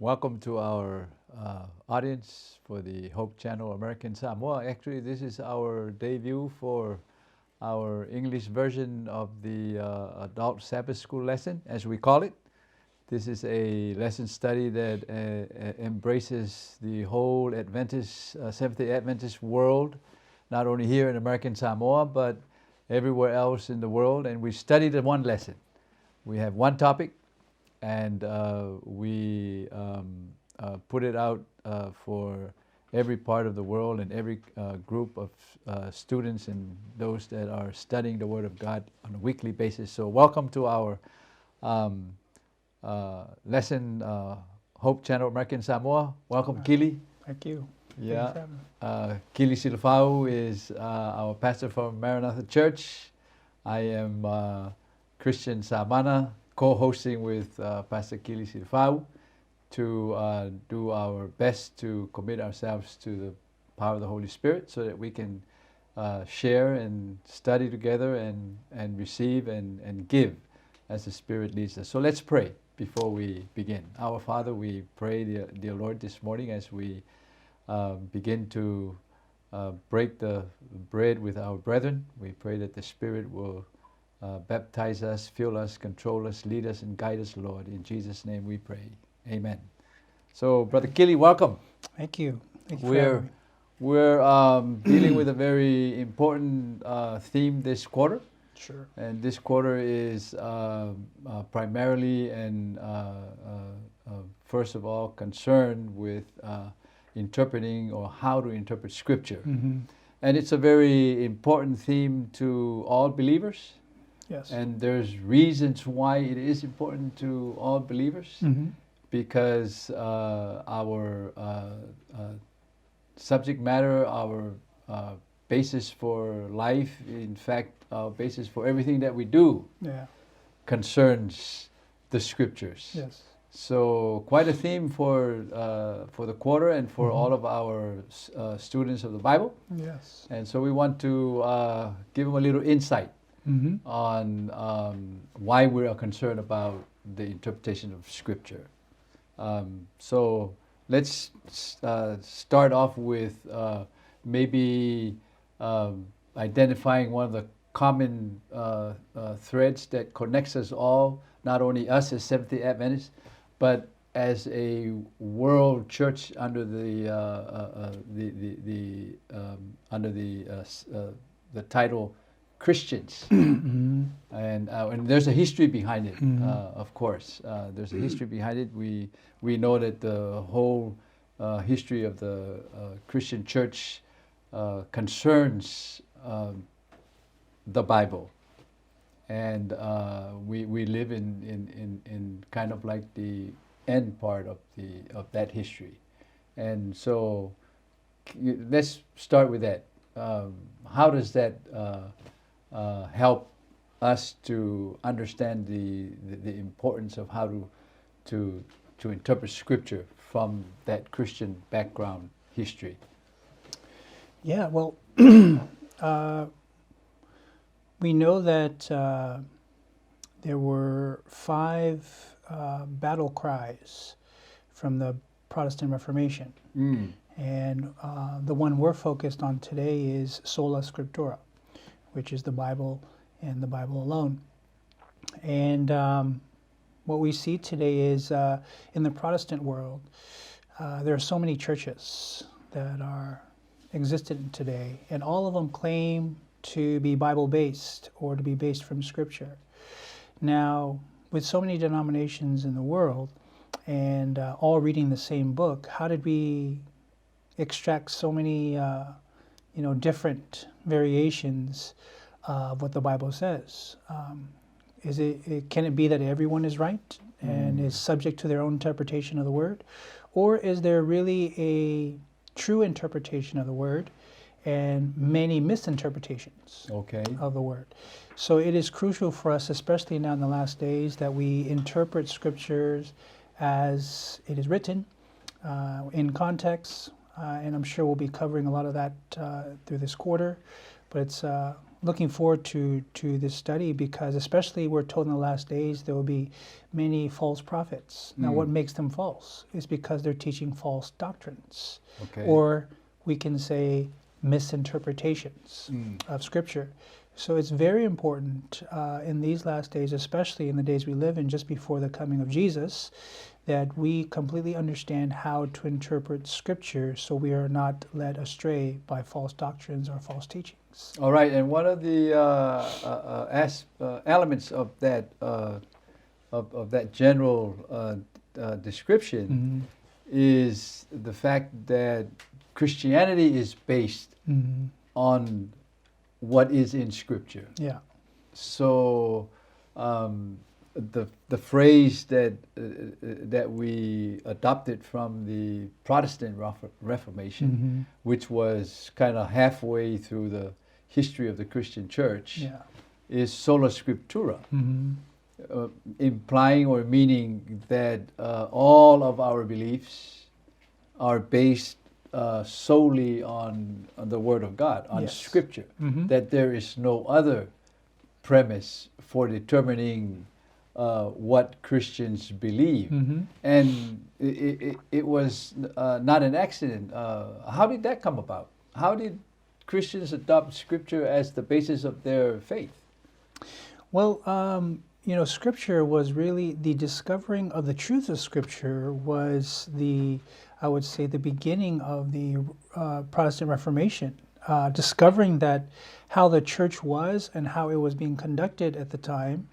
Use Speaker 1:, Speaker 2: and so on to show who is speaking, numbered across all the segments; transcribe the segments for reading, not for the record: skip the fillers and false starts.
Speaker 1: Welcome to our audience for the Hope Channel American Samoa. Actually, this is our debut for our English version of the Adult Sabbath School lesson, as we call it. This is a lesson study that embraces the whole Seventh-day Adventist world, not only here in American Samoa, but everywhere else in the world. And we study the one lesson. We have one topic, and we put it out for every part of the world and every group of students and those that are studying the Word of God on a weekly basis. So welcome to our lesson, Hope Channel American Samoa. Welcome, Kili.
Speaker 2: Thank you.
Speaker 1: Yeah, Kili Silafau is our pastor from Maranatha Church. I am Christian Samana, co-hosting with Pastor Kili Silafau to do our best to commit ourselves to the power of the Holy Spirit so that we can share and study together and receive and give as the Spirit leads us. So let's pray before we begin. Our Father, we pray, dear Lord, this morning as we begin to break the bread with our brethren. We pray that the Spirit will baptize us, fill us, control us, lead us, and guide us, Lord. In Jesus' name we pray. Amen. So, Brother Kili, welcome.
Speaker 2: Thank you. Thank you.
Speaker 1: We're dealing with a very important theme this quarter.
Speaker 2: Sure.
Speaker 1: And this quarter is primarily and first of all concerned with interpreting or how to interpret Scripture.
Speaker 2: Mm-hmm.
Speaker 1: And it's a very important theme to all believers.
Speaker 2: Yes.
Speaker 1: And there's reasons why it is important to all believers,
Speaker 2: Mm-hmm.
Speaker 1: because our subject matter, our basis for life, in fact, our basis for everything that we do, concerns the Scriptures.
Speaker 2: Yes.
Speaker 1: So quite a theme for the quarter and for all of our students of the Bible.
Speaker 2: Yes.
Speaker 1: And so we want to give them a little insight on why we are concerned about the interpretation of Scripture. So let's start off with maybe identifying one of the common threads that connects us all, not only us as Seventh-day Adventists, but as a world church under the title Christians. And there's a history behind it, of course. There's a history behind it. We know that the whole history of the Christian church concerns the Bible. And we live in kind of like the end part of that history. And so let's start with that. How does that help us to understand the importance of how to interpret Scripture from that Christian background history?
Speaker 2: Yeah, well, we know that there were 5 battle cries from the Protestant Reformation. And the one we're focused on today is Sola Scriptura, which is the Bible and the Bible alone. And what we see today is in the Protestant world, there are so many churches that are existent today, and all of them claim to be Bible-based or to be based from Scripture. Now, with so many denominations in the world and all reading the same book, how did we extract so many different variations of what the Bible says? Can it be that everyone is right and is subject to their own interpretation of the Word? Or is there really a true interpretation of the Word and many misinterpretations of the Word? So it is crucial for us, especially now in the last days, that we interpret Scriptures as it is written, in context, and I'm sure we'll be covering a lot of that through this quarter. But it's looking forward to this study, because especially we're told in the last days there will be many false prophets. Now, what makes them false is because they're teaching false doctrines, or we can say misinterpretations of Scripture. So it's very important in these last days, especially in the days we live in just before the coming of Jesus, that we completely understand how to interpret Scripture so we are not led astray by false doctrines or false teachings.
Speaker 1: All right, and one of the elements of that general description is the fact that Christianity is based on what is in Scripture.
Speaker 2: Yeah.
Speaker 1: So the phrase that we adopted from the Protestant Reformation, which was kind of halfway through the history of the Christian church, is sola scriptura, implying or meaning that all of our beliefs are based solely on the Word of God, on Scripture, that there is no other premise for determining what Christians believe. And it was not an accident. How did that come about? How did Christians adopt Scripture as the basis of their faith?
Speaker 2: Well, Scripture was really, the discovering of the truth of Scripture was I would say, the beginning of the Protestant Reformation. Discovering that how the church was and how it was being conducted at the time,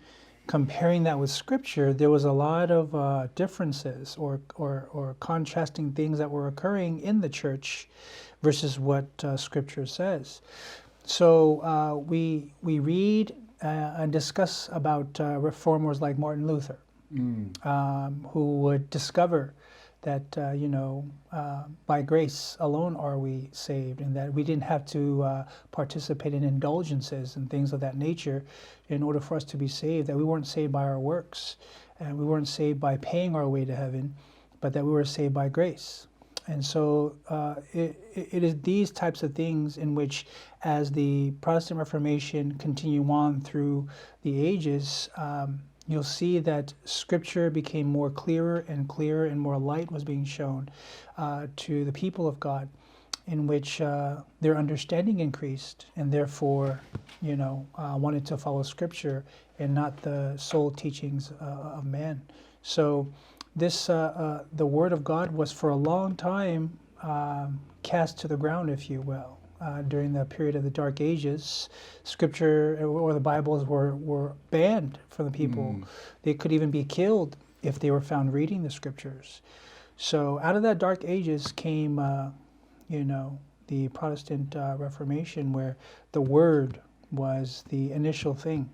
Speaker 2: comparing that with Scripture, there was a lot of differences or contrasting things that were occurring in the church versus what Scripture says. So we read and discuss about reformers like Martin Luther, who would discover that by grace alone are we saved, and that we didn't have to participate in indulgences and things of that nature in order for us to be saved, that we weren't saved by our works, and we weren't saved by paying our way to heaven, but that we were saved by grace. And so it is these types of things in which, as the Protestant Reformation continue on through the ages, you'll see that Scripture became more clearer and clearer, and more light was being shown to the people of God, in which their understanding increased, and therefore, wanted to follow Scripture and not the sole teachings of man. So this, the Word of God was for a long time cast to the ground, if you will. During the period of the Dark Ages, Scripture or the Bibles were banned from the people. They could even be killed if they were found reading the Scriptures. So out of that Dark Ages came, the Protestant Reformation, where the Word was the initial thing,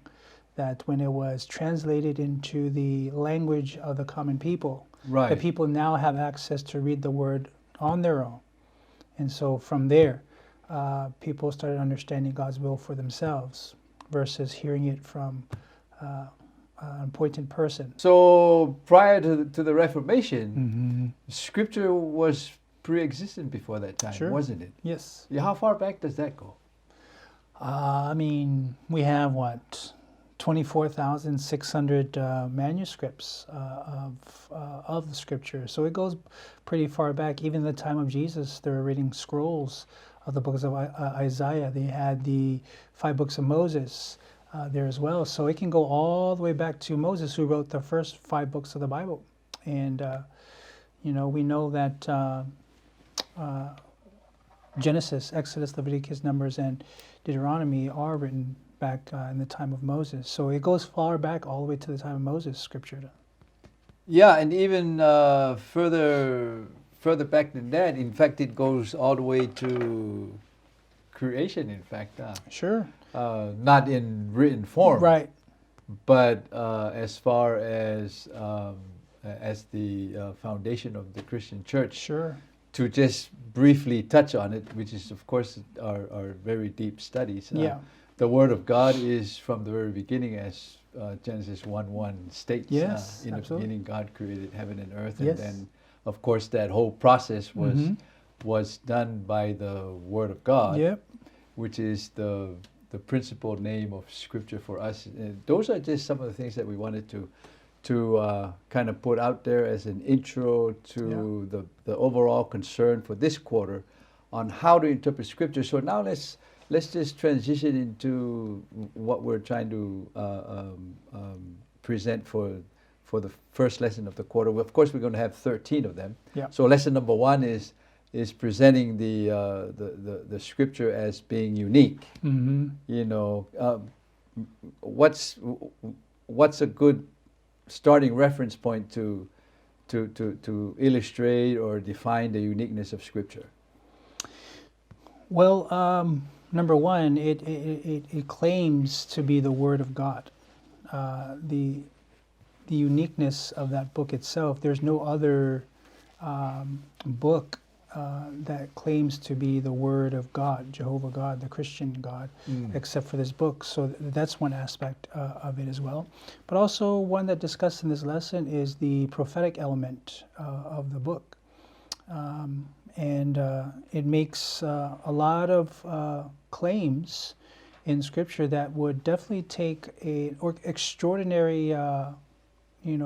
Speaker 2: that when it was translated into the language of the common people, the people now have access to read the Word on their own. And so from there, people started understanding God's will for themselves versus hearing it from an appointed person.
Speaker 1: So prior to the Reformation, Scripture was pre-existent before that time, wasn't it?
Speaker 2: Yes.
Speaker 1: Yeah, how far back does that go?
Speaker 2: We have 24,600 manuscripts of the Scripture. So it goes pretty far back. Even the time of Jesus, they were reading scrolls of the books of Isaiah. They had the 5 books of Moses there as well. So it can go all the way back to Moses, who wrote the first 5 books of the Bible. And, we know that Genesis, Exodus, Leviticus, Numbers, and Deuteronomy are written back in the time of Moses. So it goes far back, all the way to the time of Moses, Scripture.
Speaker 1: Yeah, and even further back than that. In fact, it goes all the way to creation, in fact.
Speaker 2: Sure.
Speaker 1: Not in written form.
Speaker 2: Right.
Speaker 1: But as far as the foundation of the Christian church.
Speaker 2: Sure.
Speaker 1: To just briefly touch on it, which is, of course, our very deep studies. The Word of God is from the very beginning, as Genesis 1:1 states. In
Speaker 2: absolutely.
Speaker 1: the beginning, God created heaven and earth, and then, of course, that whole process was was done by the Word of God,
Speaker 2: Yep.
Speaker 1: which is the principal name of Scripture for us. And those are just some of the things that we wanted to kind of put out there as an intro to the overall concern for this quarter on how to interpret Scripture. So now let's just transition into what we're trying to present for the first lesson of the quarter. Well, of course, we're going to have 13 of them.
Speaker 2: Yeah.
Speaker 1: So lesson number 1 is presenting the Scripture as being unique.
Speaker 2: Mm-hmm.
Speaker 1: You know, what's a good starting reference point to illustrate or define the uniqueness of Scripture?
Speaker 2: Well, number one, it claims to be the Word of God. The uniqueness of that book itself, there's no other book that claims to be the Word of God, Jehovah God, the Christian God, except for this book. So that's one aspect of it as well. But also one that discussed in this lesson is the prophetic element of the book. And it makes a lot of claims in Scripture that would definitely take an extraordinary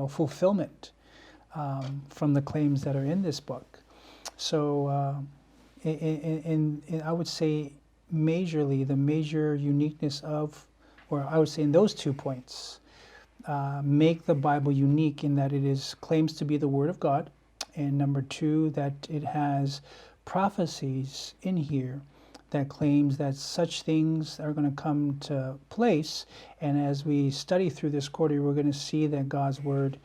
Speaker 2: fulfillment from the claims that are in this book. So I would say majorly the major uniqueness of, or I would say in those 2 points, make the Bible unique in that it claims to be the Word of God, and number 2, that it has prophecies in here that claims that such things are going to come to place. And as we study through this quarter, we're going to see that God's Word,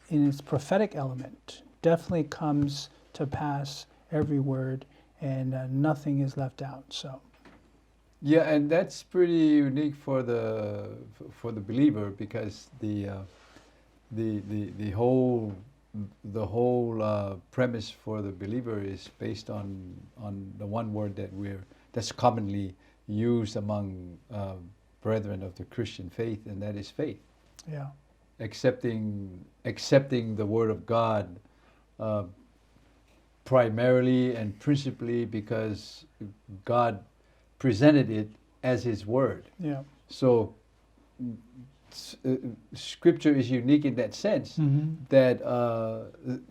Speaker 2: in its prophetic element, definitely comes to pass, every word, and nothing is left out. So,
Speaker 1: yeah, and that's pretty unique for the believer, because the whole premise for the believer is based on the one word that's commonly used among brethren of the Christian faith, and that is faith.
Speaker 2: Yeah.
Speaker 1: Accepting the Word of God primarily and principally because God presented it as His Word.
Speaker 2: Yeah.
Speaker 1: So Scripture is unique in that sense, that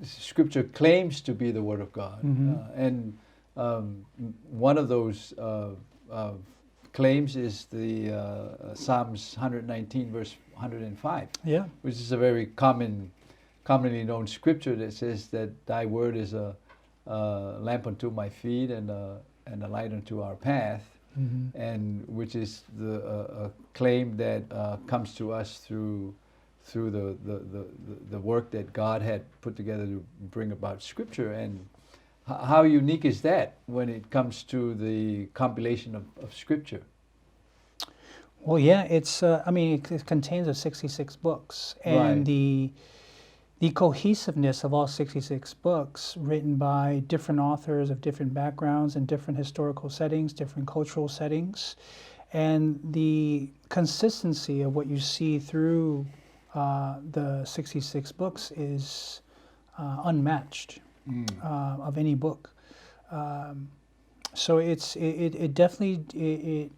Speaker 1: Scripture claims to be the Word of God. And one of those claims is the Psalms 119 verse 105, which is a very commonly known Scripture that says that Thy Word is a lamp unto my feet and a light unto our path. And which is a claim that comes to us through the work that God had put together to bring about Scripture. And how unique is that when it comes to the compilation of Scripture?
Speaker 2: Well, yeah, it's it contains 66 books, and the cohesiveness of all 66 books, written by different authors of different backgrounds and different historical settings, different cultural settings, and the consistency of what you see through the 66 books is unmatched of any book. So it definitely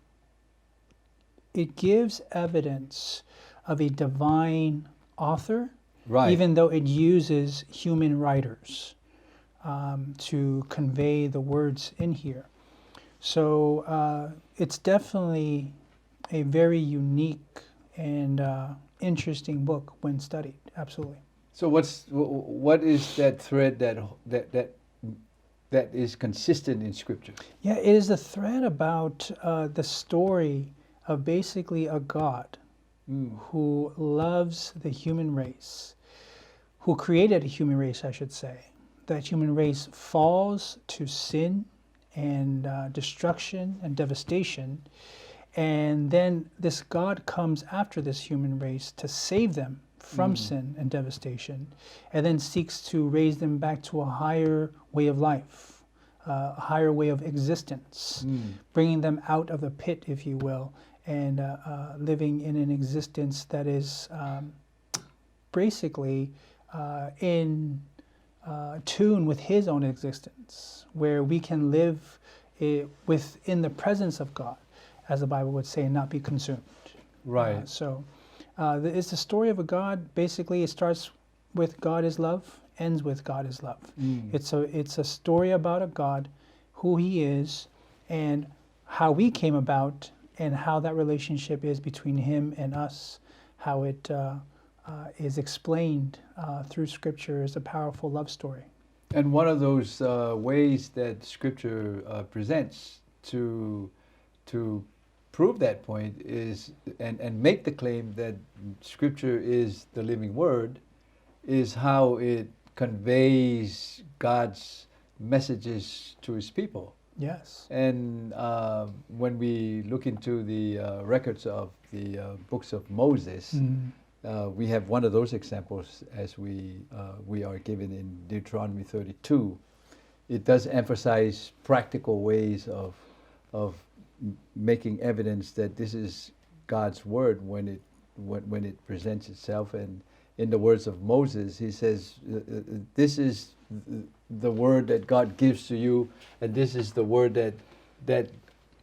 Speaker 2: it gives evidence of a divine author. Right. Even though it uses human writers to convey the words in here. So it's definitely a very unique and interesting book when studied, absolutely.
Speaker 1: So what is that thread that is consistent in Scripture?
Speaker 2: Yeah, it is a thread about the story of basically a God who loves the human race, who created a human race, I should say. That human race falls to sin and destruction and devastation, and then this God comes after this human race to save them from sin and devastation, and then seeks to raise them back to a higher way of life, a higher way of existence, bringing them out of the pit, if you will, and living in an existence that is basically in tune with His own existence, where we can live within the presence of God, as the Bible would say, and not be consumed.
Speaker 1: Right.
Speaker 2: It's the story of a God. Basically, it starts with God is love, ends with God is love. It's a story about a God, who He is, and how we came about, and how that relationship is between Him and us, how it is explained through Scripture as a powerful love story.
Speaker 1: And one of those ways that Scripture presents to prove that point is, and make the claim that Scripture is the living Word, is how it conveys God's messages to His people.
Speaker 2: Yes.
Speaker 1: And when we look into the records of the books of Moses, we have one of those examples as we are given in Deuteronomy 32. It does emphasize practical ways of making evidence that this is God's word when it presents itself. And in the words of Moses, he says, "This is the word that God gives to you, and this is the word that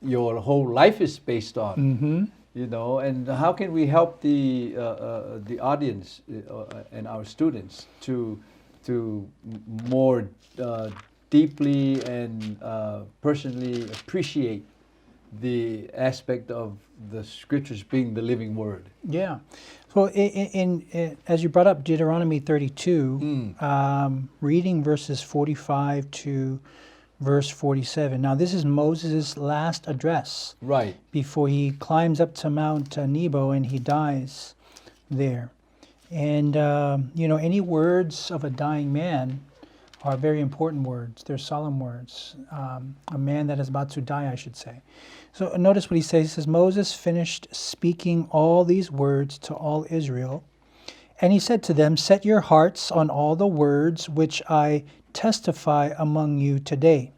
Speaker 1: your whole life is based on."
Speaker 2: Mm-hmm.
Speaker 1: You know, and how can we help the audience and our students to more deeply and personally appreciate the aspect of the Scriptures being the living Word?
Speaker 2: Yeah. So in as you brought up Deuteronomy 32, reading verses 45 to verse 47. Now, this is Moses' last address.
Speaker 1: Right.
Speaker 2: Before he climbs up to Mount Nebo and he dies there. And, any words of a dying man are very important words. They're solemn words. A man that is about to die, I should say. So notice what he says. He says, Moses finished speaking all these words to all Israel. And he said to them, "Set your hearts on all the words which I testify among you today,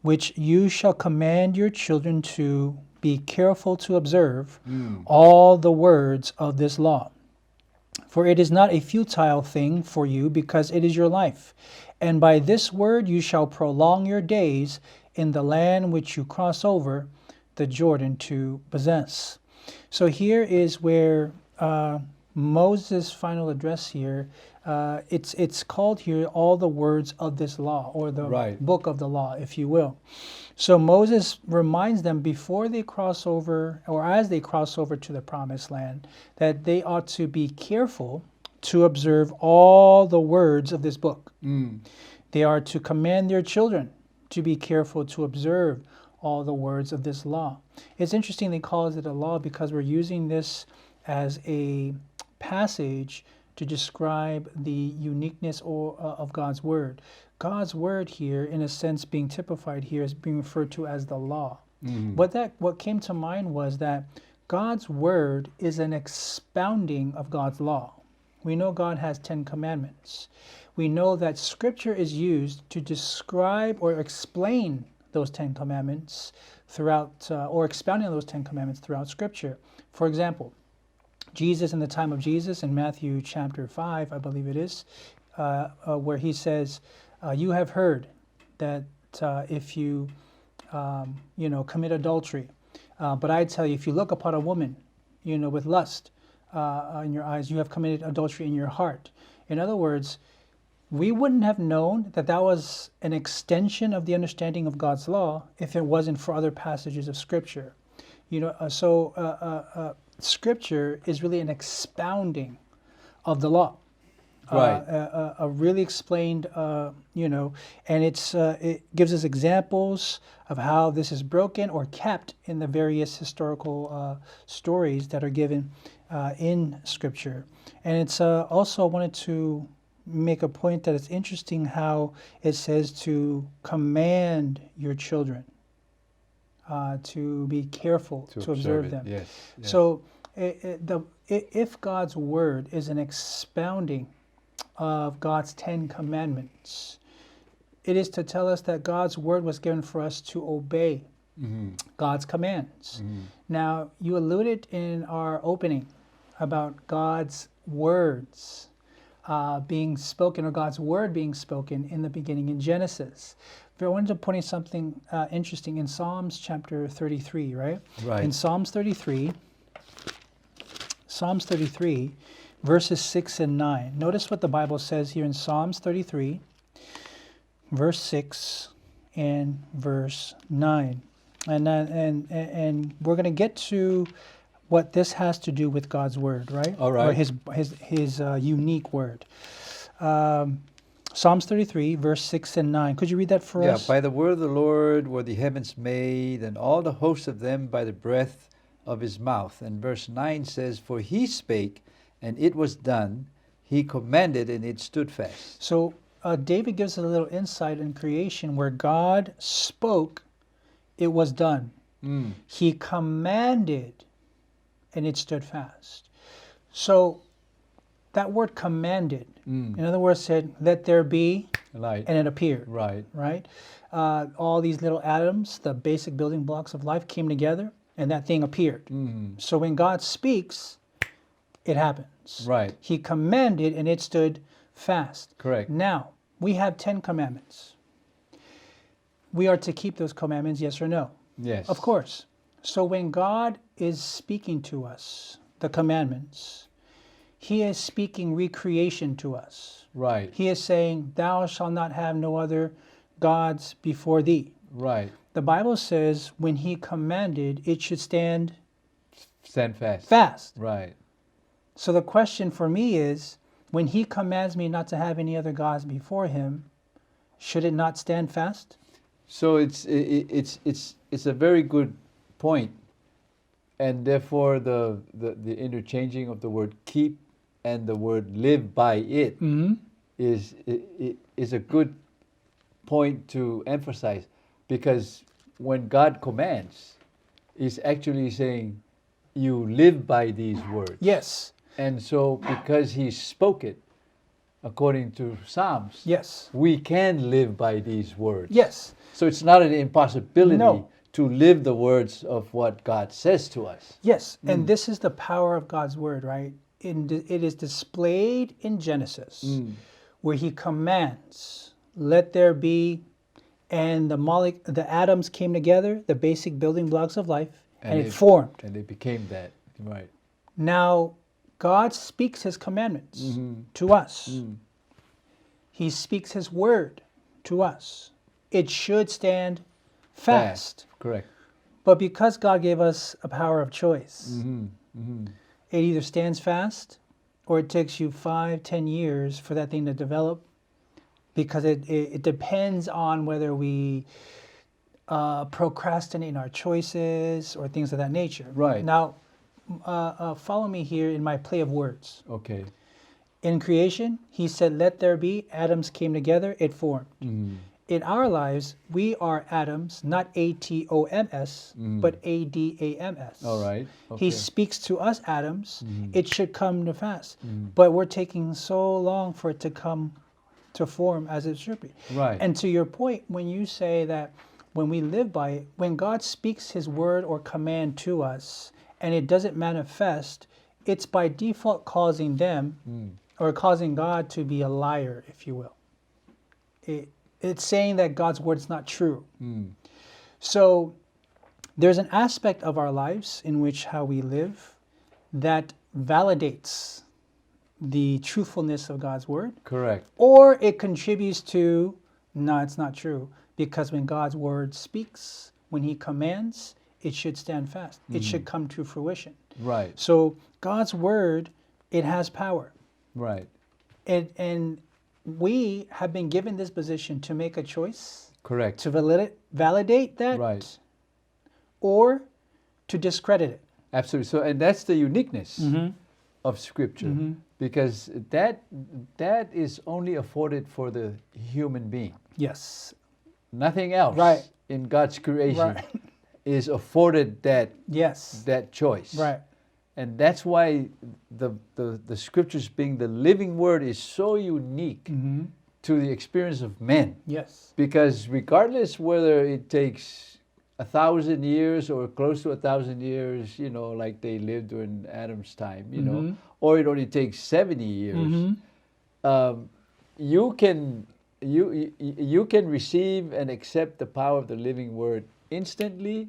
Speaker 2: which you shall command your children to be careful to observe all the words of this law. For it is not a futile thing for you, because it is your life. And by this word you shall prolong your days in the land which you cross over the Jordan to possess." So here is where Moses' final address here, it's called here all the words of this law, or the book of the law, if you will. So Moses reminds them before they cross over, or as they cross over to the promised land, that they ought to be careful to observe all the words of this book. They are to command their children to be careful to observe all the words of this law. It's interesting they calls it a law because we're using this as a passage to describe the uniqueness of God's word. God's word here, in a sense, being typified here, is being referred to as the law. What came to mind was that God's word is an expounding of God's law. We know God has 10 commandments. We know that Scripture is used to describe or explain those 10 commandments throughout, or expounding those 10 commandments throughout Scripture. For example, Jesus, in the time of Jesus, in Matthew chapter 5, I believe it is, where he says, "You have heard that if you, commit adultery, but I tell you, if you look upon a woman, with lust in your eyes, you have committed adultery in your heart." In other words, we wouldn't have known that that was an extension of the understanding of God's law if it wasn't for other passages of Scripture. Scripture is really an expounding of the law. A really explained, and it gives us examples of how this is broken or kept in the various historical stories that are given in Scripture. And it's also, I wanted to make a point that it's interesting how it says to command your children to be careful to observe them.
Speaker 1: Yes.
Speaker 2: So if God's word is an expounding of God's 10 commandments, it is to tell us that God's word was given for us to obey God's commands. Now, you alluded in our opening about God's words being spoken, or God's word being spoken in the beginning in Genesis. But I wanted to point out something interesting in Psalms chapter 33, right?
Speaker 1: Right.
Speaker 2: In Psalms 33, verses 6 and 9. Notice what the Bible says here in Psalms 33, verse 6 and verse 9. And we're going to get to what this has to do with God's word, right?
Speaker 1: All right.
Speaker 2: Or his unique word. Psalms 33, verse 6 and 9. Could you read that for us?
Speaker 1: By the word of the Lord were the heavens made, and all the hosts of them by the breath of his mouth. And verse 9 says, for he spake, and it was done. He commanded, and it stood fast.
Speaker 2: So David gives us a little insight in creation where God spoke, it was done. He commanded, and it stood fast. So that word commanded, in other words, said, let there be,
Speaker 1: Light.
Speaker 2: and it appeared.
Speaker 1: Right.
Speaker 2: Right? All these little atoms, the basic building blocks of life, came together, and that thing appeared. So when God speaks, it happens.
Speaker 1: Right.
Speaker 2: He commanded, and it stood fast.
Speaker 1: Correct.
Speaker 2: Now, we have 10 commandments. We are to keep those commandments, yes or no?
Speaker 1: Yes.
Speaker 2: Of course. So when God is speaking to us, the commandments, he is speaking recreation to us.
Speaker 1: Right.
Speaker 2: He is saying, thou shalt not have no other gods before thee.
Speaker 1: Right.
Speaker 2: The Bible says when he commanded, it should stand
Speaker 1: Stand fast.
Speaker 2: fast.
Speaker 1: Right.
Speaker 2: So the question for me is, when he commands me not to have any other gods before him, should it not stand fast?
Speaker 1: So it's a very good point, and therefore the interchanging of the word keep and the word live by it is a good point to emphasize, because when God commands, he's actually saying you live by these words.
Speaker 2: Yes.
Speaker 1: And so because he spoke it, according to Psalms,
Speaker 2: Yes.
Speaker 1: we can live by these words.
Speaker 2: Yes.
Speaker 1: So it's not an impossibility
Speaker 2: No.
Speaker 1: to live the words of what God says to us.
Speaker 2: Yes. And this is the power of God's word, right? It is displayed in Genesis, where he commands, let there be, and the atoms came together, the basic building blocks of life, and it formed.
Speaker 1: And it became that. Right.
Speaker 2: Now, God speaks his commandments to us. He speaks his word to us. It should stand fast.
Speaker 1: Correct.
Speaker 2: But because God gave us a power of choice, it either stands fast or it takes you 5-10 years for that thing to develop, because it depends on whether we procrastinate in our choices or things of that nature.
Speaker 1: Right.
Speaker 2: Now, follow me here in my play of words.
Speaker 1: Okay.
Speaker 2: In creation, he said, let there be, atoms came together, it formed. In our lives, we are atoms, not atoms, but adams.
Speaker 1: All right. Okay.
Speaker 2: He speaks to us atoms, it should come to pass. But we're taking so long for it to come to form as it should be.
Speaker 1: Right.
Speaker 2: And to your point, when you say that when we live by it, when God speaks his word or command to us, and it doesn't manifest, it's by default causing them or causing God to be a liar, if you will. It's saying that God's word is not true. So there's an aspect of our lives in which how we live that validates the truthfulness of God's word.
Speaker 1: Correct.
Speaker 2: Or it contributes to, no, it's not true. Because when God's word speaks, when he commands, it should stand fast. It should come to fruition.
Speaker 1: Right.
Speaker 2: So God's word, it has power.
Speaker 1: Right.
Speaker 2: And we have been given this position to make a choice.
Speaker 1: Correct.
Speaker 2: To validate that.
Speaker 1: Right.
Speaker 2: Or to discredit it.
Speaker 1: Absolutely. So, and that's the uniqueness of Scripture, because that is only afforded for the human being.
Speaker 2: Yes.
Speaker 1: Nothing else
Speaker 2: Right.
Speaker 1: in God's creation
Speaker 2: Right.
Speaker 1: is afforded that choice.
Speaker 2: Right.
Speaker 1: And that's why the Scriptures, being the living word, is so unique to the experience of men.
Speaker 2: Yes.
Speaker 1: Because regardless whether it takes 1,000 years or close to 1,000 years, like they lived during Adam's time, or it only takes 70 years, you can you can receive and accept the power of the living word instantly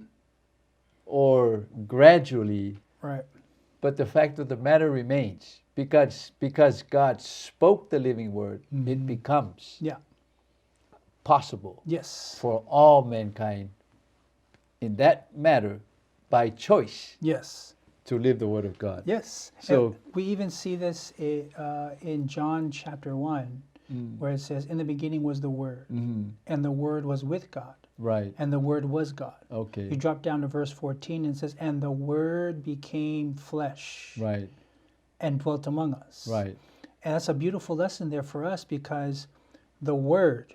Speaker 1: or gradually,
Speaker 2: Right.
Speaker 1: but the fact of the matter remains, because God spoke the living word, it becomes
Speaker 2: Yeah.
Speaker 1: possible
Speaker 2: Yes.
Speaker 1: for all mankind in that matter by choice
Speaker 2: Yes.
Speaker 1: to live the word of God.
Speaker 2: Yes.
Speaker 1: So-
Speaker 2: And we even see this in John chapter 1, where it says, "In the beginning was the Word, and the Word was with God,
Speaker 1: Right.
Speaker 2: and the Word was God."
Speaker 1: Okay.
Speaker 2: You drop down to verse 14 and it says, "And the Word became flesh
Speaker 1: Right.
Speaker 2: and dwelt among us."
Speaker 1: Right.
Speaker 2: And that's a beautiful lesson there for us, because the Word,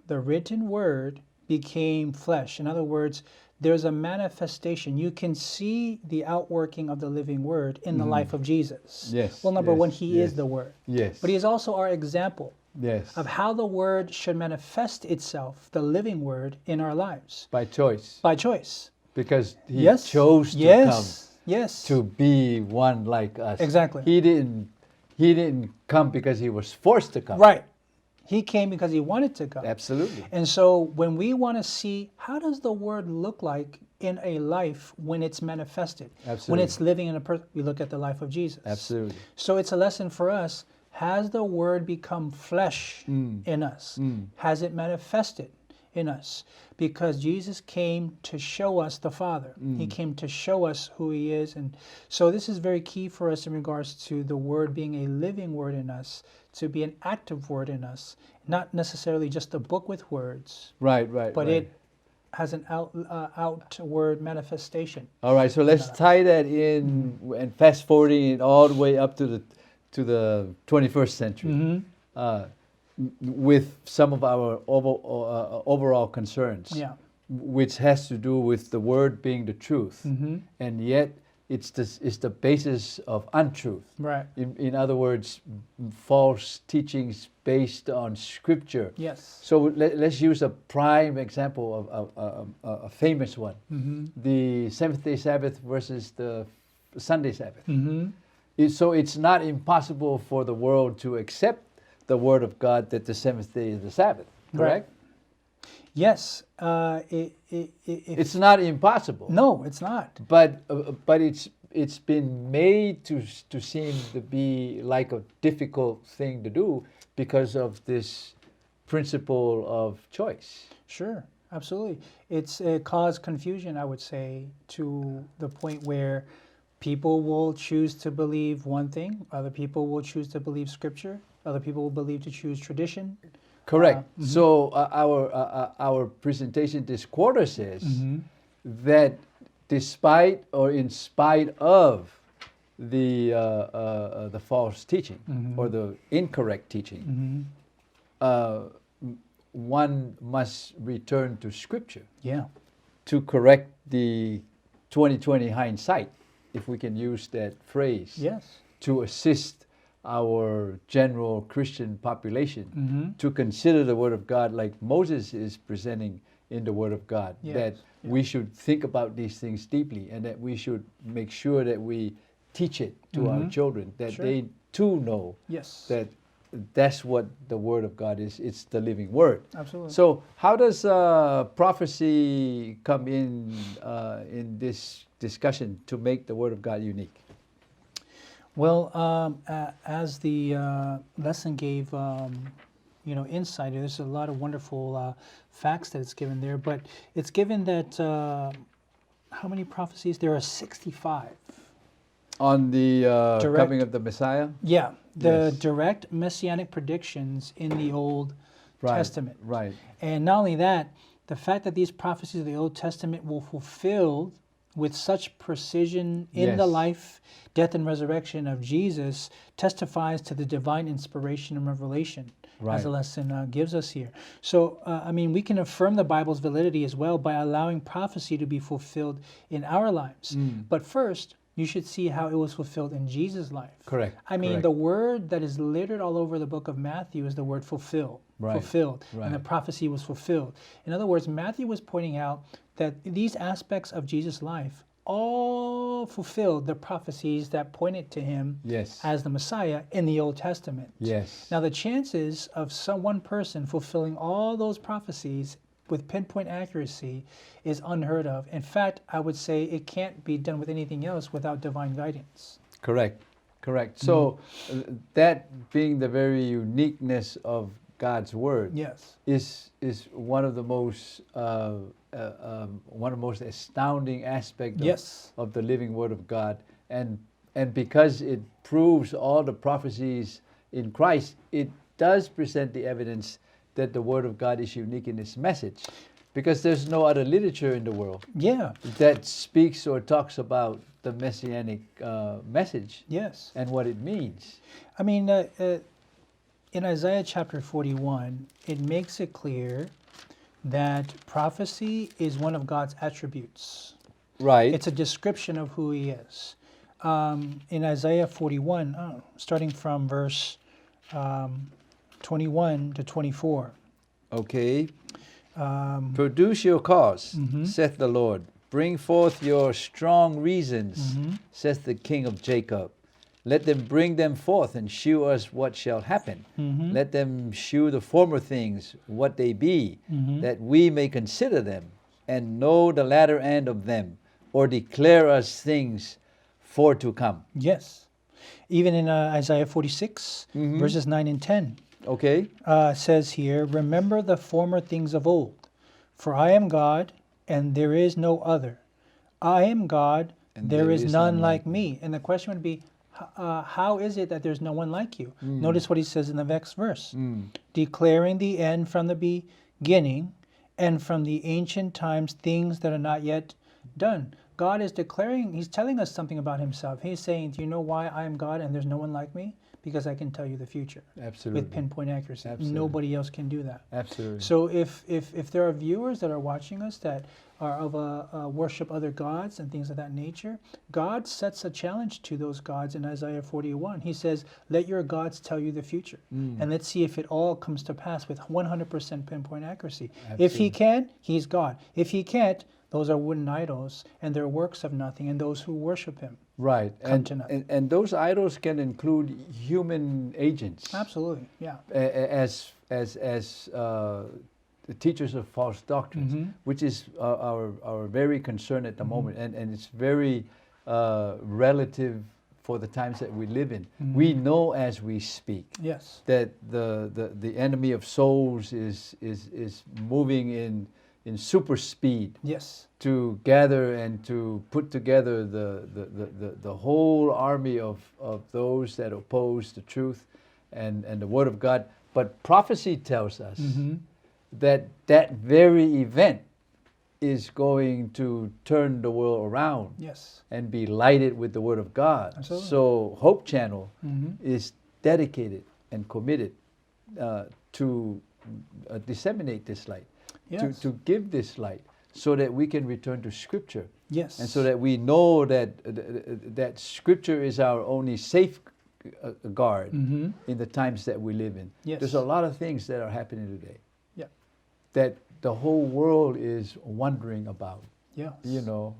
Speaker 2: the written Word, became flesh. In other words, there's a manifestation. You can see the outworking of the living Word in the life of Jesus.
Speaker 1: Yes,
Speaker 2: Well, number
Speaker 1: yes,
Speaker 2: one, He
Speaker 1: yes.
Speaker 2: is the Word.
Speaker 1: Yes.
Speaker 2: But He is also our example
Speaker 1: Yes.
Speaker 2: of how the Word should manifest itself, the living Word, in our lives
Speaker 1: By choice.
Speaker 2: by choice.
Speaker 1: Because he
Speaker 2: Yes.
Speaker 1: chose to
Speaker 2: Yes. Yes.
Speaker 1: come to be one like us.
Speaker 2: Exactly.
Speaker 1: He didn't come because he was forced to come.
Speaker 2: Right. He came because He wanted to come.
Speaker 1: Absolutely.
Speaker 2: And so when we want to see, how does the Word look like in a life when it's manifested? When
Speaker 1: Absolutely.
Speaker 2: it's living in a person, we look at the life of Jesus.
Speaker 1: Absolutely.
Speaker 2: So it's a lesson for us. Has the Word become flesh in us? Has it manifested in us? Because Jesus came to show us the Father. He came to show us who He is. And so this is very key for us in regards to the Word being a living Word in us, to be an active Word in us, not necessarily just a book with words,
Speaker 1: Right, right,
Speaker 2: but
Speaker 1: right.
Speaker 2: it has an outward manifestation.
Speaker 1: All right, so let's tie that in and fast forwarding it all the way up to the 21st century, with some of our overall concerns,
Speaker 2: Yeah.
Speaker 1: which has to do with the word being the truth, and yet it's the basis of untruth.
Speaker 2: Right.
Speaker 1: In other words, false teachings based on Scripture.
Speaker 2: Yes.
Speaker 1: So let's use a prime example of a famous one: the Seventh-day Sabbath versus the Sunday Sabbath. So it's not impossible for the world to accept the Word of God that the seventh day is the Sabbath. Correct?
Speaker 2: Yes.
Speaker 1: It's not impossible.
Speaker 2: No, it's not.
Speaker 1: But it's been made to seem to be like a difficult thing to do because of this principle of choice.
Speaker 2: Sure, absolutely. It caused confusion, I would say, to the point where people will choose to believe one thing, other people will choose to believe Scripture, other people will believe to choose tradition.
Speaker 1: Correct. So our presentation this quarter says that despite or in spite of the false teaching or the incorrect teaching, one must return to Scripture
Speaker 2: Yeah.
Speaker 1: to correct the 20/20 hindsight, if we can use that phrase,
Speaker 2: Yes.
Speaker 1: to assist our general Christian population to consider the Word of God like Moses is presenting in the Word of God,
Speaker 2: Yes.
Speaker 1: that we should think about these things deeply and that we should make sure that we teach it to our children, that
Speaker 2: Sure.
Speaker 1: they too know
Speaker 2: Yes.
Speaker 1: that that's what the Word of God is. It's the living Word.
Speaker 2: Absolutely.
Speaker 1: So how does prophecy come in this discussion to make the Word of God unique?
Speaker 2: Well, as the lesson gave, insight, there's a lot of wonderful facts that it's given there, but it's given that, how many prophecies? There are 65.
Speaker 1: On the
Speaker 2: Direct-
Speaker 1: coming of the Messiah?
Speaker 2: Yeah, the
Speaker 1: Yes.
Speaker 2: direct messianic predictions in the Old Testament.
Speaker 1: Right.
Speaker 2: And not only that, the fact that these prophecies of the Old Testament were fulfilled with such precision in the
Speaker 1: Yes.
Speaker 2: life, death, and resurrection of Jesus testifies to the divine inspiration and revelation, as
Speaker 1: Right.
Speaker 2: the lesson gives us here. So, we can affirm the Bible's validity as well by allowing prophecy to be fulfilled in our lives. But first, you should see how it was fulfilled in Jesus' life.
Speaker 1: Correct.
Speaker 2: The word that is littered all over the book of Matthew is the word fulfill.
Speaker 1: Right.
Speaker 2: Fulfilled.
Speaker 1: Right.
Speaker 2: And the prophecy was fulfilled. In other words, Matthew was pointing out that these aspects of Jesus' life all all fulfilled the prophecies that pointed to him
Speaker 1: Yes.
Speaker 2: as the Messiah in the Old Testament.
Speaker 1: Yes.
Speaker 2: Now, the chances of one person fulfilling all those prophecies with pinpoint accuracy is unheard of. In fact, I would say it can't be done with anything else without divine guidance.
Speaker 1: Correct. Correct. So that being the very uniqueness of God's word
Speaker 2: Yes.
Speaker 1: is one of the most astounding aspects
Speaker 2: Yes.
Speaker 1: of the living word of God, and because it proves all the prophecies in Christ, it does present the evidence that the word of God is unique in its message, because there's no other literature in the world
Speaker 2: Yeah.
Speaker 1: that speaks or talks about the messianic message
Speaker 2: Yes.
Speaker 1: and what it means.
Speaker 2: I mean, in Isaiah chapter 41, it makes it clear that prophecy is one of God's attributes.
Speaker 1: Right.
Speaker 2: It's a description of who he is. In Isaiah 41, starting from verse 21 to 24.
Speaker 1: Okay. Produce your cause, saith the Lord. Bring forth your strong reasons, saith the King of Jacob. Let them bring them forth and shew us what shall happen. Let them shew the former things, what they be, that we may consider them, and know the latter end of them, or declare us things for to come.
Speaker 2: Yes. Even in Isaiah 46, verses 9 and 10,
Speaker 1: Okay.
Speaker 2: says here, remember the former things of old, for I am God, and there is no other. I am God,
Speaker 1: And
Speaker 2: there is none like me. And the question would be, how is it that there's no one like you? Notice what he says in the next verse. Declaring the end from the beginning, and from the ancient times things that are not yet done. God is declaring, he's telling us something about himself. He's saying, do you know why I am God and there's no one like me? Because I can tell you the future.
Speaker 1: Absolutely.
Speaker 2: With pinpoint accuracy.
Speaker 1: Absolutely.
Speaker 2: Nobody else can do that.
Speaker 1: Absolutely.
Speaker 2: So if there are viewers that are watching us that are of worship other gods and things of that nature, God sets a challenge to those gods in Isaiah 41. He says, let your gods tell you the future. And let's see if it all comes to pass with 100% pinpoint accuracy.
Speaker 1: Absolutely.
Speaker 2: If he can, he's God. If he can't, those are wooden idols and they're works of nothing, and those who worship him
Speaker 1: Right.
Speaker 2: come to nothing.
Speaker 1: And those idols can include human agents.
Speaker 2: Absolutely, yeah.
Speaker 1: As the teachers of false doctrines, which is our very concern at the moment, and it's very relative for the times that we live in. We know as we speak
Speaker 2: Yes.
Speaker 1: that the enemy of souls is moving in super speed
Speaker 2: Yes.
Speaker 1: to gather and to put together the whole army of those that oppose the truth and the word of God. But prophecy tells us that very event is going to turn the world around
Speaker 2: Yes.
Speaker 1: and be lighted with the word of God.
Speaker 2: Absolutely.
Speaker 1: So Hope Channel is dedicated and committed to disseminate this light,
Speaker 2: Yes.
Speaker 1: to give this light, so that we can return to Scripture,
Speaker 2: Yes.
Speaker 1: and so that we know that that Scripture is our only safe guard in the times that we live in.
Speaker 2: Yes.
Speaker 1: There's a lot of things that are happening today
Speaker 2: Yeah.
Speaker 1: that the whole world is wondering about.
Speaker 2: Yes.
Speaker 1: You know,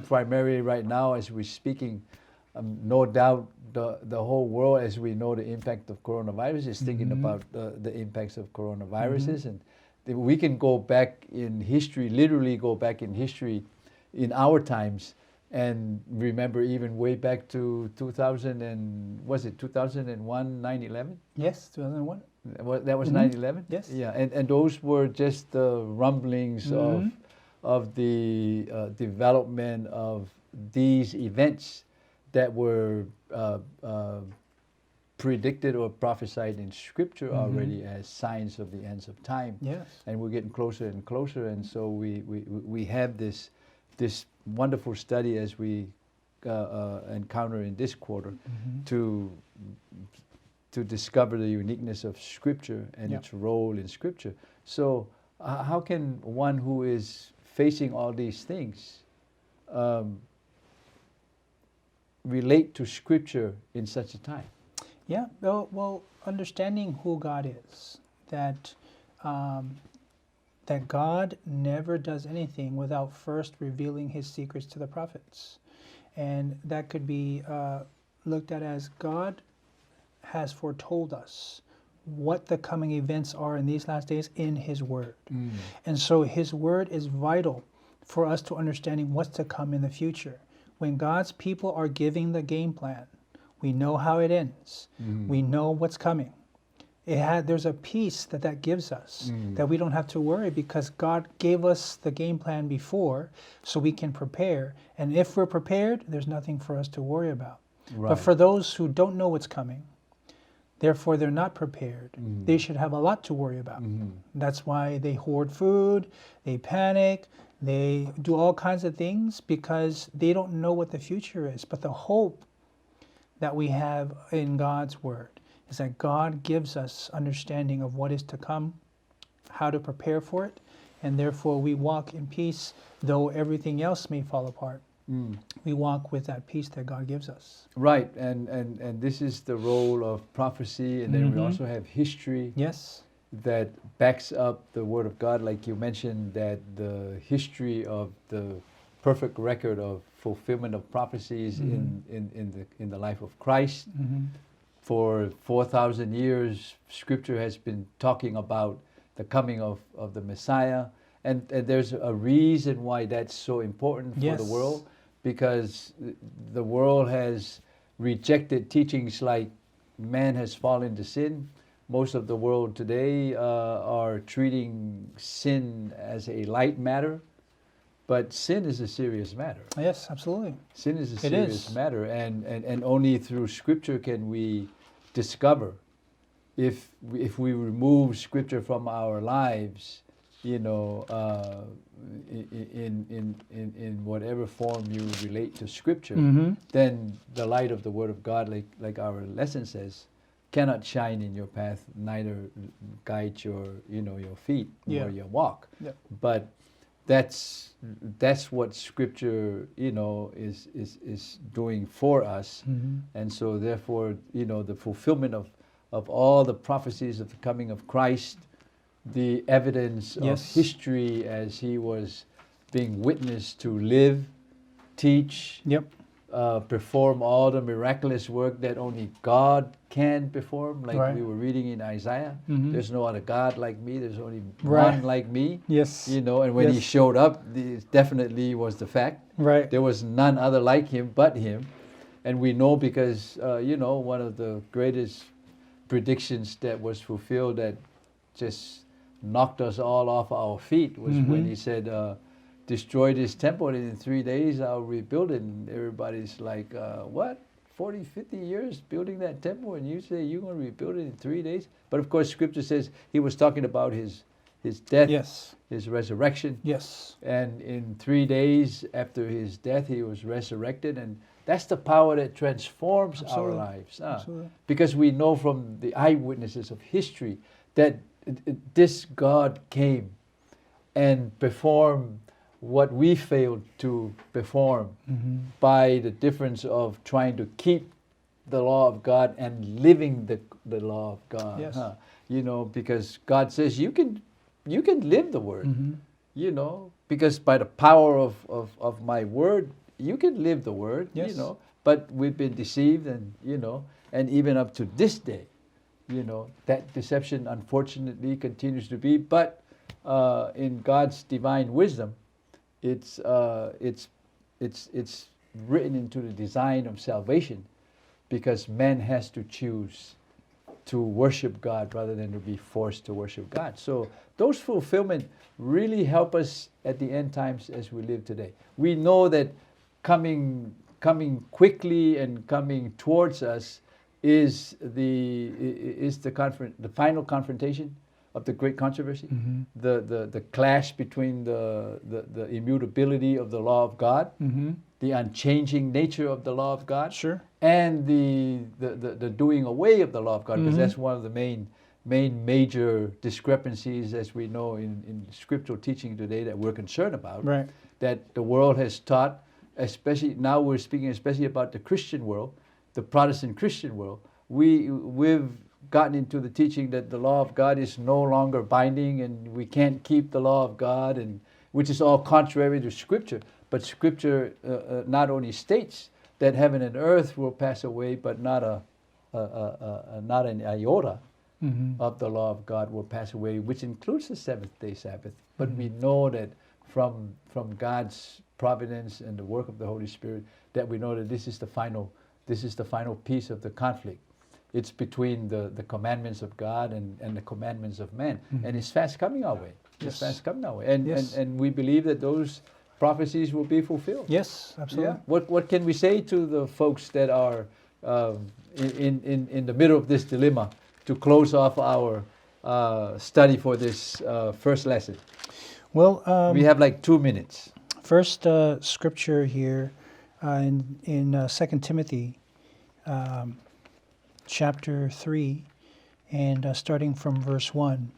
Speaker 1: primarily right now as we're speaking, no doubt the whole world, as we know the impact of coronavirus, is thinking about the impacts of coronaviruses. And we can go back in history, literally go back in history in our times, and remember even way back to 2000 and, was it 2001, 9/11?
Speaker 2: Yes, 2001.
Speaker 1: That was 9/11?
Speaker 2: Yes.
Speaker 1: Yeah, and those were just the rumblings of the development of these events that were predicted or prophesied in Scripture already as signs of the ends of time.
Speaker 2: Yes.
Speaker 1: And we're getting closer and closer, and so we have this wonderful study as we encounter in this quarter to discover the uniqueness of Scripture and its role in Scripture. So how can one who is facing all these things relate to Scripture in such a time?
Speaker 2: Yeah, well, understanding who God is, that that God never does anything without first revealing his secrets to the prophets. And that could be looked at as God has foretold us what the coming events are in these last days in his word. And so his word is vital for us to understanding what's to come in the future. When God's people are giving the game plan, we know how it ends. We know what's coming. There's a peace that gives us, that we don't have to worry, because God gave us the game plan before so we can prepare. And if we're prepared, there's nothing for us to worry about.
Speaker 1: Right.
Speaker 2: But for those who don't know what's coming, therefore they're not prepared, they should have a lot to worry about. That's why they hoard food, they panic, they do all kinds of things, because they don't know what the future is. But the hope that we have in God's word is that God gives us understanding of what is to come, how to prepare for it, and therefore we walk in peace, though everything else may fall apart. We walk with that peace that God gives us.
Speaker 1: Right, and this is the role of prophecy, and then we also have history.
Speaker 2: Yes.
Speaker 1: That backs up the Word of God, like you mentioned, that the history of the perfect record of fulfillment of prophecies in the life of Christ. For 4,000 years, Scripture has been talking about the coming of the Messiah, and there's a reason why that's so important for the world, because the world has rejected teachings like man has fallen into sin. Most of the world today are treating sin as a light matter, but sin is a serious matter.
Speaker 2: Yes, absolutely.
Speaker 1: Sin is a serious matter, and only through Scripture can we discover. If we remove Scripture from our lives, in whatever form you relate to Scripture, then the light of the Word of God, like our lesson says, cannot shine in your path, neither guide your feet nor your walk. But that's what Scripture is doing for us, and so therefore the fulfillment of all the prophecies of the coming of Christ, the evidence of history as he was being witnessed to live, teach, perform all the miraculous work that only God can perform, like we were reading in Isaiah. There's no other God like me, there's only one like me. And when he showed up, this definitely was the fact. There was none other like him but him. And we know because one of the greatest predictions that was fulfilled that just knocked us all off our feet was when he said, destroy this temple and in 3 days I'll rebuild it. And everybody's like, what? 40, 50 years building that temple, and you say you're going to rebuild it in 3 days? But of course Scripture says he was talking about his death, his resurrection. And in 3 days after his death he was resurrected, and that's the power that transforms our lives. Because we know from the eyewitnesses of history that this God came and performed what we failed to perform by the difference of trying to keep the law of God and living the law of God. Because God says you can live the word. Because by the power of my word, you can live the word. But we've been deceived, and even up to this day, that deception unfortunately continues to be. But in God's divine wisdom, it's written into the design of salvation, because man has to choose to worship God rather than to be forced to worship God. So those fulfillment really help us at the end times as we live today. We know that coming quickly and coming towards us is the final confrontation of the great controversy, the clash between the immutability of the law of God, the unchanging nature of the law of God, and the doing away of the law of God, because that's one of the main major discrepancies, as we know in scriptural teaching today, that we're concerned about. That the world has taught, especially now we're speaking especially about the Christian world, the Protestant Christian world. We've gotten into the teaching that the law of God is no longer binding and we can't keep the law of God, and which is all contrary to Scripture. But Scripture not only states that heaven and earth will pass away, but not an iota of the law of God will pass away, which includes the seventh-day Sabbath. But we know that from God's providence and the work of the Holy Spirit, that we know that this is the final piece of the conflict. It's between the commandments of God and the commandments of man, and it's fast coming our way. It's fast coming our way, and we believe that those prophecies will be fulfilled.
Speaker 2: Yes, absolutely.
Speaker 1: Yeah. What can we say to the folks that are in the middle of this dilemma to close off our study for this first lesson?
Speaker 2: Well,
Speaker 1: we have like 2 minutes.
Speaker 2: First scripture here in 2 Timothy chapter 3 and starting from verse 1.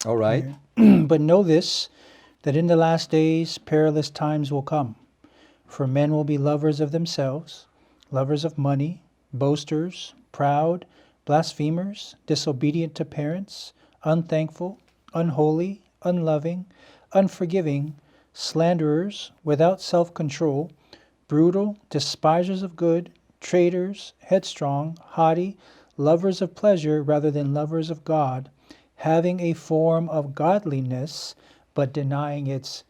Speaker 1: All right.
Speaker 2: But know this, that in the last days perilous times will come. For men will be lovers of themselves, lovers of money, boasters, proud, blasphemers, disobedient to parents, unthankful, unholy, unloving, unforgiving, slanderers, without self-control, brutal, despisers of good, traitors, headstrong, haughty, lovers of pleasure rather than lovers of God, having a form of godliness, but denying its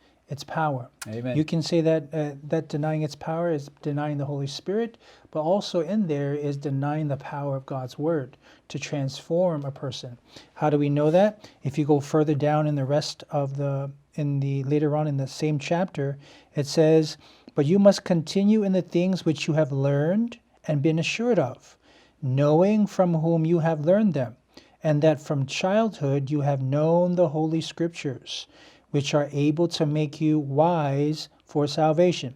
Speaker 2: power.
Speaker 1: Amen.
Speaker 2: You can say that that denying its power is denying the Holy Spirit, but also in there is denying the power of God's Word to transform a person. How do we know that? If you go further down in the rest of later on in the same chapter, it says, "But you must continue in the things which you have learned and been assured of, knowing from whom you have learned them, and that from childhood you have known the Holy Scriptures, which are able to make you wise for salvation,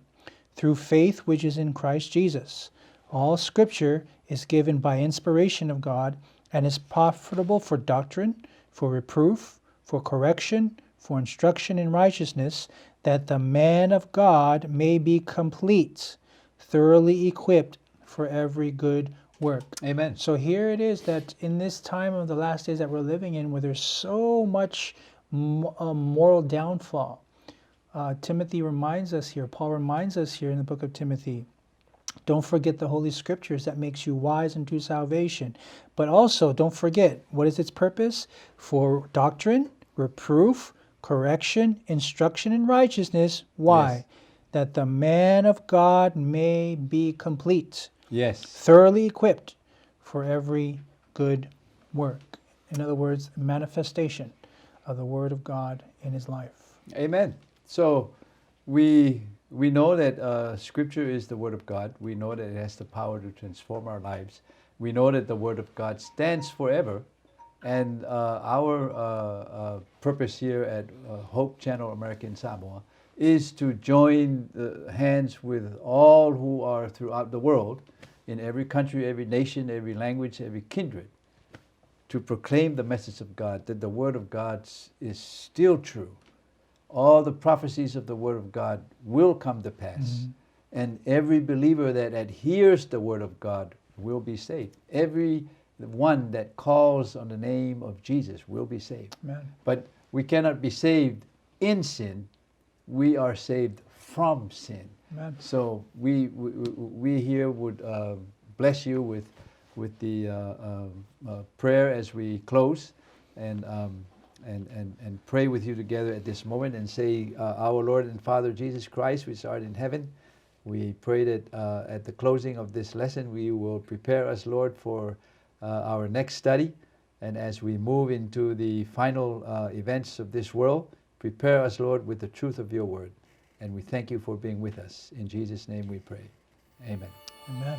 Speaker 2: through faith which is in Christ Jesus. All Scripture is given by inspiration of God, and is profitable for doctrine, for reproof, for correction, for instruction in righteousness, that the man of God may be complete, thoroughly equipped for every good work."
Speaker 1: Amen.
Speaker 2: So here it is that in this time of the last days that we're living in, where there's so much moral downfall, Timothy reminds us here, Paul reminds us here in the book of Timothy, don't forget the Holy Scriptures that makes you wise unto salvation. But also don't forget, what is its purpose? For doctrine, reproof, correction, instruction in righteousness. Why?
Speaker 1: Yes.
Speaker 2: That the man of God may be complete.
Speaker 1: Yes.
Speaker 2: Thoroughly equipped for every good work. In other words, manifestation of the Word of God in his life.
Speaker 1: Amen. So we know that Scripture is the Word of God. We know that it has the power to transform our lives. We know that the Word of God stands forever. And our purpose here at Hope Channel America in Samoa is to join hands with all who are throughout the world, in every country, every nation, every language, every kindred, to proclaim the message of God, that the Word of God is still true. All the prophecies of the Word of God will come to pass. And every believer that adheres to the Word of God will be saved. Every one that calls on the name of Jesus will be saved.
Speaker 2: Amen.
Speaker 1: But we cannot be saved in sin. We are saved from sin.
Speaker 2: Amen.
Speaker 1: So we here would bless you with the prayer as we close, and pray with you together at this moment, and say, our Lord and Father Jesus Christ, which art in heaven, we pray that at the closing of this lesson, we will prepare us, Lord, for our next study. And as we move into the final events of this world, prepare us, Lord, with the truth of your word. And we thank you for being with us. In Jesus' name we pray. Amen.
Speaker 2: Amen.